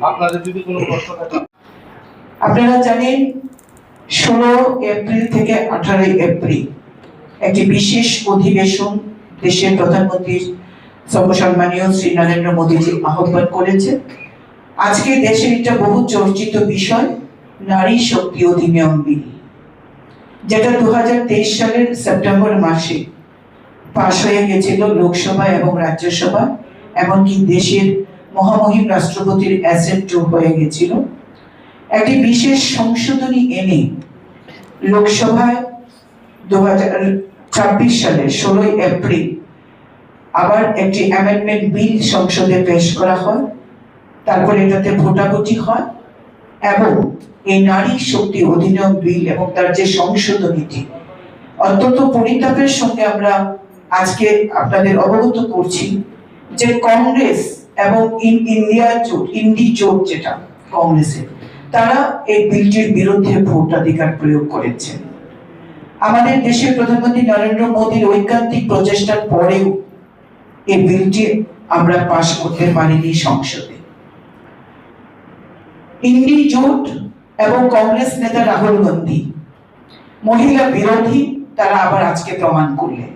আপনাদের যদি কোনো প্রশ্ন থাকে। আপনারা জানেন 16 এপ্রিল থেকে 18 এপ্রিল একটি বিশেষ অধিবেশন দেশের প্রধানমন্ত্রী সর্বসম্মানীয় শ্রী নরেন্দ্র মোদীজি আহ্বান করেছে। আজকে দেশের একটা বহু চর্চিত বিষয় নারী শক্তি অধিনিয়ম বিল, যেটা 2023 সালের সেপ্টেম্বর মাসে পাশ হয়ে গেছিল লোকসভা এবং রাজ্যসভা, এমনকি দেশের মহামহিম রাষ্ট্রপতির অ্যাসেন্ট হয়ে গেছিল। একটি বিশেষ সংশোধনী এনে লোকসভায় 2026 সালের 16 এপ্রিল আবার একটি অ্যামেন্ডমেন্ট বিল সংসদে পেশ করা হয়, তারপরে এটাতে ভোটাভুটি হয় এবং এই নারী শক্তি অধিনিয়ম বিল এবং তার যে সংশোধনীটি, অত্যন্ত পরিতাপের সঙ্গে আমরা আজকে আপনাদের অবগত করছি যে কংগ্রেস এবং ইন্ডি জোট যেটা কংগ্রেসের, তারা এই বিলটির বিরুদ্ধে ভোটাধিকার প্রয়োগ করেছেন। আমাদের দেশের প্রধানমন্ত্রী নরেন্দ্র মোদীর ঐকান্তিক প্রচেষ্টার পরেও এই বিলটি আমরা পাশ করতে পারিনি সংসদে। ইন্ডি জোট এবং কংগ্রেস নেতা রাহুল গান্ধী মহিলা বিরোধী, তারা আবার আজকে প্রমাণ করলেন।